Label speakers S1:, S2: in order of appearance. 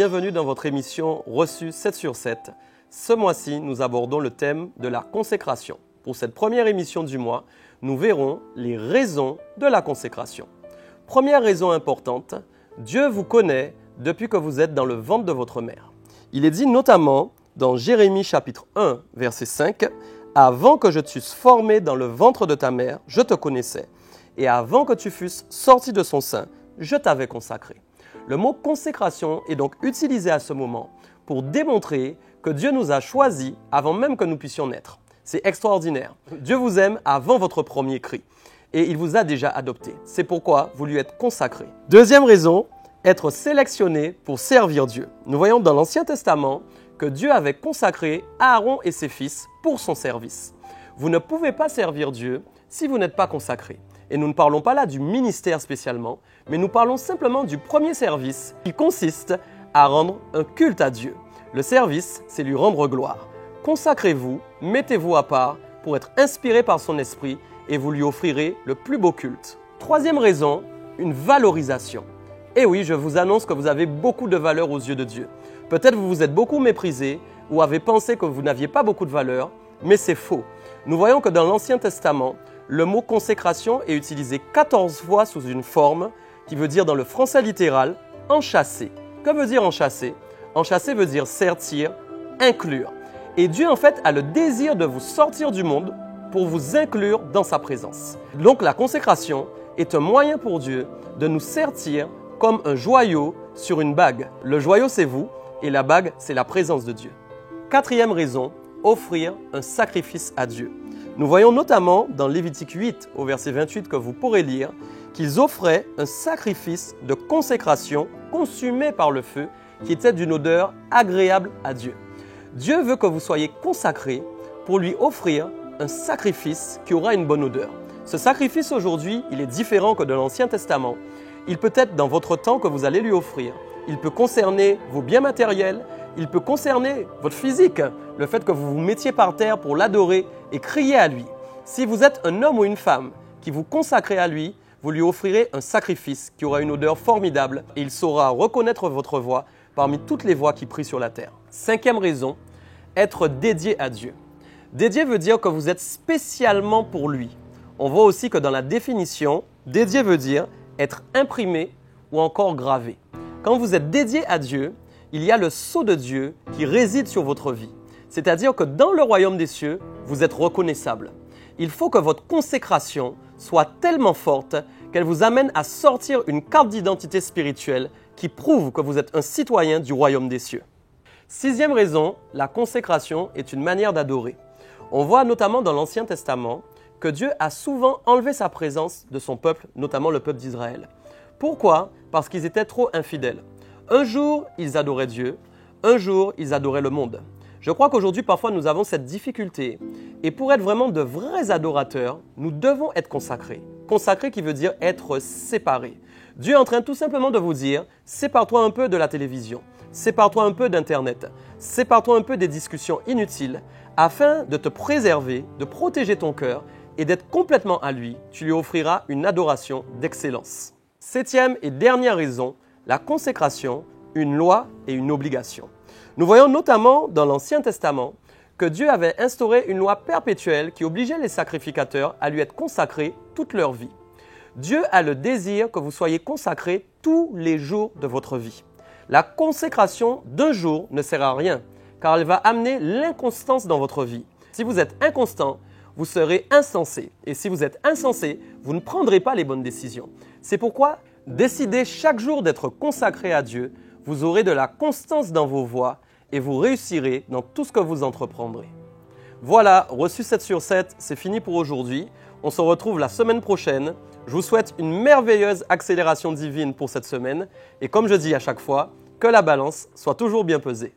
S1: bienvenue dans votre émission Reçu 7 sur 7. Ce mois-ci, nous abordons le thème de la consécration. Pour cette première émission du mois, nous verrons les raisons de la consécration. Première raison importante, Dieu vous connaît depuis que vous êtes dans le ventre de votre mère. Il est dit notamment dans Jérémie chapitre 1, verset 5, « Avant que je t'eusse formé dans le ventre de ta mère, je te connaissais, et avant que tu fusses sorti de son sein, je t'avais consacré. » Le mot consécration est donc utilisé à ce moment pour démontrer que Dieu nous a choisis avant même que nous puissions naître. C'est extraordinaire. Dieu vous aime avant votre premier cri et il vous a déjà adopté. C'est pourquoi vous lui êtes consacrés. Deuxième raison, être sélectionné pour servir Dieu. Nous voyons dans l'Ancien Testament que Dieu avait consacré Aaron et ses fils pour son service. Vous ne pouvez pas servir Dieu si vous n'êtes pas consacré. Et nous ne parlons pas là du ministère spécialement, mais nous parlons simplement du premier service qui consiste à rendre un culte à Dieu. Le service, c'est lui rendre gloire. Consacrez-vous, mettez-vous à part pour être inspiré par son esprit et vous lui offrirez le plus beau culte. Troisième raison, une valorisation. Et oui, je vous annonce que vous avez beaucoup de valeur aux yeux de Dieu. Peut-être vous vous êtes beaucoup méprisé ou avez pensé que vous n'aviez pas beaucoup de valeur, mais c'est faux. Nous voyons que dans l'Ancien Testament, le mot consécration est utilisé 14 fois sous une forme qui veut dire dans le français littéral « enchâsser ». Que veut dire enchâsser? Enchâsser veut dire sertir, inclure. Et Dieu en fait a le désir de vous sortir du monde pour vous inclure dans sa présence. Donc la consécration est un moyen pour Dieu de nous sertir comme un joyau sur une bague. Le joyau c'est vous et la bague c'est la présence de Dieu. Quatrième raison, offrir un sacrifice à Dieu. Nous voyons notamment dans Lévitique 8 au verset 28 que vous pourrez lire qu'ils offraient un sacrifice de consécration consumé par le feu qui était d'une odeur agréable à Dieu. Dieu veut que vous soyez consacrés pour lui offrir un sacrifice qui aura une bonne odeur. Ce sacrifice aujourd'hui, il est différent que de l'Ancien Testament. Il peut être dans votre temps que vous allez lui offrir. Il peut concerner vos biens matériels, il peut concerner votre physique, le fait que vous vous mettiez par terre pour l'adorer et crier à lui. Si vous êtes un homme ou une femme qui vous consacrez à lui, vous lui offrirez un sacrifice qui aura une odeur formidable et il saura reconnaître votre voix parmi toutes les voix qui prient sur la terre. Cinquième raison, être dédié à Dieu. Dédié veut dire que vous êtes spécialement pour lui. On voit aussi que dans la définition, dédié veut dire être imprimé ou encore gravé. Quand vous êtes dédié à Dieu, il y a le sceau de Dieu qui réside sur votre vie. C'est-à-dire que dans le royaume des cieux, vous êtes reconnaissable. Il faut que votre consécration soit tellement forte qu'elle vous amène à sortir une carte d'identité spirituelle qui prouve que vous êtes un citoyen du royaume des cieux. Sixième raison, la consécration est une manière d'adorer. On voit notamment dans l'Ancien Testament que Dieu a souvent enlevé sa présence de son peuple, notamment le peuple d'Israël. Pourquoi? Parce qu'ils étaient trop infidèles. Un jour, ils adoraient Dieu, un jour, ils adoraient le monde. Je crois qu'aujourd'hui, parfois, nous avons cette difficulté. Et pour être vraiment de vrais adorateurs, nous devons être consacrés. Consacré qui veut dire être séparé. Dieu est en train tout simplement de vous dire, sépare-toi un peu de la télévision, sépare-toi un peu d'Internet, sépare-toi un peu des discussions inutiles, afin de te préserver, de protéger ton cœur et d'être complètement à lui. Tu lui offriras une adoration d'excellence. Septième et dernière raison, la consécration, une loi et une obligation. Nous voyons notamment dans l'Ancien Testament que Dieu avait instauré une loi perpétuelle qui obligeait les sacrificateurs à lui être consacrés toute leur vie. Dieu a le désir que vous soyez consacrés tous les jours de votre vie. La consécration d'un jour ne sert à rien, car elle va amener l'inconstance dans votre vie. Si vous êtes inconstant, vous serez insensé. Et si vous êtes insensé, vous ne prendrez pas les bonnes décisions. C'est pourquoi décidez chaque jour d'être consacré à Dieu. Vous aurez de la constance dans vos voies et vous réussirez dans tout ce que vous entreprendrez. Voilà, Reçu 7 sur 7, c'est fini pour aujourd'hui. On se retrouve la semaine prochaine. Je vous souhaite une merveilleuse accélération divine pour cette semaine. Et comme je dis à chaque fois, que la balance soit toujours bien pesée.